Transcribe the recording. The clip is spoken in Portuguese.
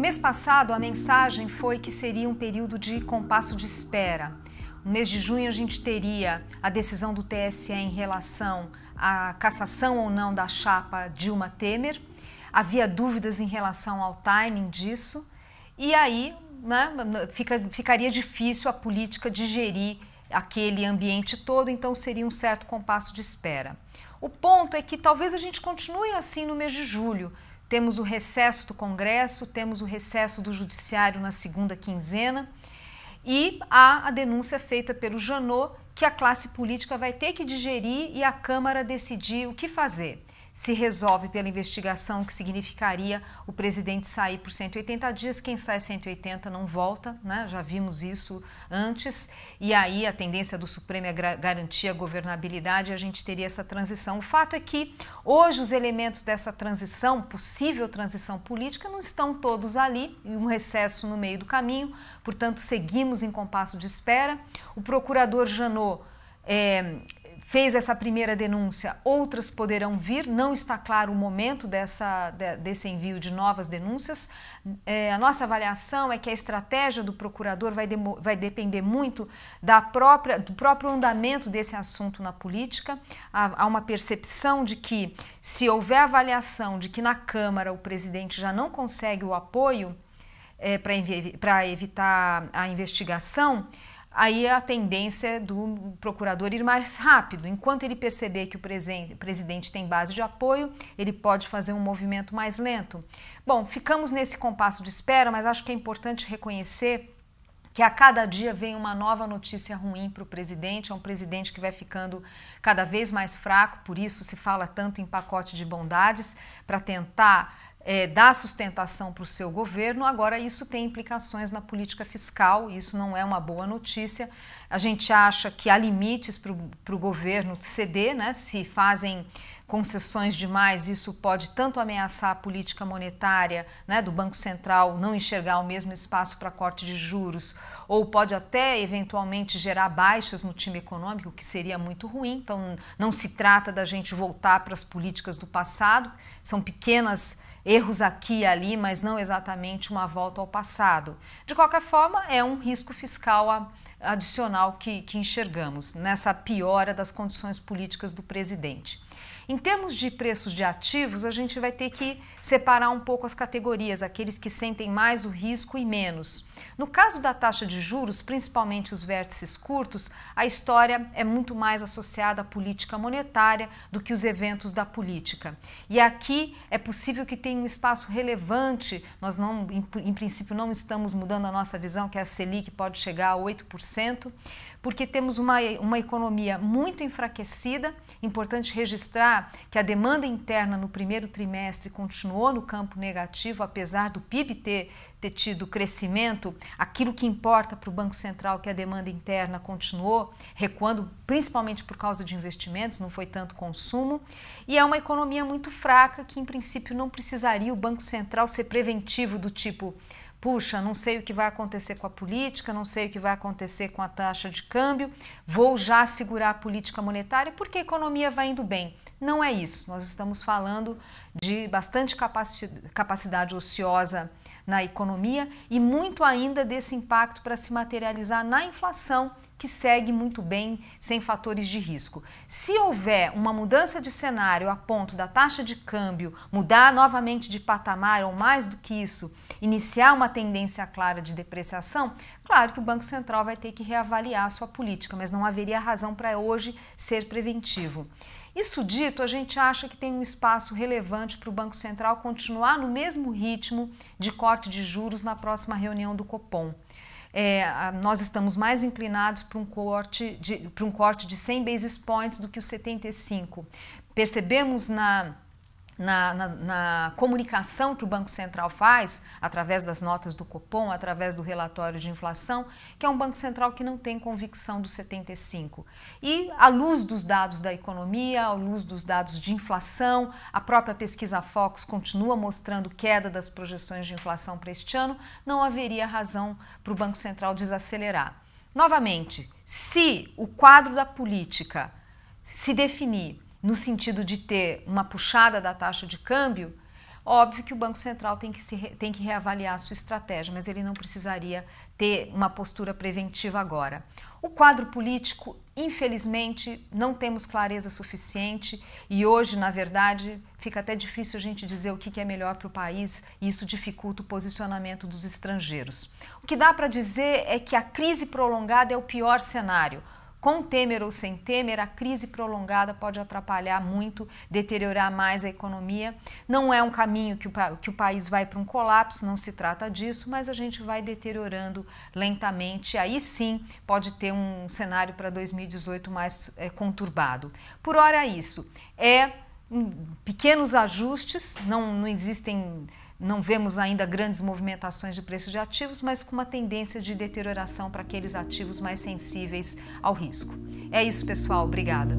mês passado, a mensagem foi que seria um período de compasso de espera. No mês de junho, a gente teria a decisão do TSE em relação à cassação ou não da chapa Dilma Temer. Havia dúvidas em relação ao timing disso. E aí, ficaria difícil a política digerir aquele ambiente todo, então seria um certo compasso de espera. O ponto é que talvez a gente continue assim no mês de julho. Temos o recesso do Congresso, temos o recesso do Judiciário na segunda quinzena e há a denúncia feita pelo Janot que a classe política vai ter que digerir e a Câmara decidir o que fazer. Se resolve pela investigação, que significaria o presidente sair por 180 dias, quem sai 180 não volta, né? Já vimos isso antes, e aí a tendência do Supremo é garantir a governabilidade e a gente teria essa transição. O fato é que hoje os elementos dessa transição, possível transição política, não estão todos ali, um recesso no meio do caminho, portanto seguimos em compasso de espera. O procurador Janot fez essa primeira denúncia, outras poderão vir, não está claro o momento desse envio de novas denúncias. A nossa avaliação é que a estratégia do procurador vai depender muito do próprio andamento desse assunto na política. Há uma percepção de que, se houver avaliação de que na Câmara o presidente já não consegue o apoio para evitar a investigação, aí a tendência é do procurador ir mais rápido. Enquanto ele perceber que o presidente tem base de apoio, ele pode fazer um movimento mais lento. Bom, ficamos nesse compasso de espera, mas acho que é importante reconhecer que a cada dia vem uma nova notícia ruim para o presidente. É um presidente que vai ficando cada vez mais fraco, por isso se fala tanto em pacote de bondades para tentar dar sustentação para o seu governo. Agora isso tem implicações na política fiscal, isso não é uma boa notícia. A gente acha que há limites para o governo ceder, né? Se fazem concessões demais, isso pode tanto ameaçar a política monetária, né, do Banco Central não enxergar o mesmo espaço para corte de juros, ou pode até eventualmente gerar baixas no time econômico, o que seria muito ruim. Então não se trata da gente voltar para as políticas do passado, são pequenos erros aqui e ali, mas não exatamente uma volta ao passado. De qualquer forma, é um risco fiscal adicional que enxergamos nessa piora das condições políticas do presidente. Em termos de preços de ativos, a gente vai ter que separar um pouco as categorias, aqueles que sentem mais o risco e menos. No caso da taxa de juros, principalmente os vértices curtos, a história é muito mais associada à política monetária do que os eventos da política. E aqui é possível que tenha um espaço relevante, nós não, em princípio não estamos mudando a nossa visão, que a Selic pode chegar a 8%, porque temos uma economia muito enfraquecida. Importante registrar que a demanda interna no primeiro trimestre continuou no campo negativo, apesar do PIB ter tido crescimento. Aquilo que importa para o Banco Central, que a demanda interna continuou recuando, principalmente por causa de investimentos, não foi tanto consumo. E é uma economia muito fraca que, em princípio, não precisaria o Banco Central ser preventivo do tipo: puxa, não sei o que vai acontecer com a política, não sei o que vai acontecer com a taxa de câmbio, vou já segurar a política monetária porque a economia vai indo bem. Não é isso, nós estamos falando de bastante capacidade ociosa na economia e muito ainda desse impacto para se materializar na inflação, que segue muito bem sem fatores de risco. Se houver uma mudança de cenário a ponto da taxa de câmbio mudar novamente de patamar, ou mais do que isso, iniciar uma tendência clara de depreciação, claro que o Banco Central vai ter que reavaliar a sua política, mas não haveria razão para hoje ser preventivo. Isso dito, a gente acha que tem um espaço relevante para o Banco Central continuar no mesmo ritmo de corte de juros na próxima reunião do Copom. Nós estamos mais inclinados para um corte de 100 basis points do que os 75. Percebemos na comunicação que o Banco Central faz, através das notas do Copom, através do relatório de inflação, que é um Banco Central que não tem convicção do 75. E, à luz dos dados da economia, à luz dos dados de inflação, a própria pesquisa Focus continua mostrando queda das projeções de inflação para este ano, não haveria razão para o Banco Central desacelerar. Novamente, se o quadro da política se definir no sentido de ter uma puxada da taxa de câmbio, Óbvio que o Banco Central tem que reavaliar a sua estratégia, mas ele não precisaria ter uma postura preventiva agora. O quadro político, infelizmente, não temos clareza suficiente e hoje, na verdade, fica até difícil a gente dizer o que é melhor para o país e isso dificulta o posicionamento dos estrangeiros. O que dá para dizer é que a crise prolongada é o pior cenário. Com Temer ou sem Temer, a crise prolongada pode atrapalhar muito, deteriorar mais a economia. Não é um caminho que o país vai para um colapso, não se trata disso, mas a gente vai deteriorando lentamente. Aí sim pode ter um cenário para 2018 mais conturbado. Por hora isso, pequenos ajustes, não existem... Não vemos ainda grandes movimentações de preço de ativos, mas com uma tendência de deterioração para aqueles ativos mais sensíveis ao risco. É isso, pessoal. Obrigada.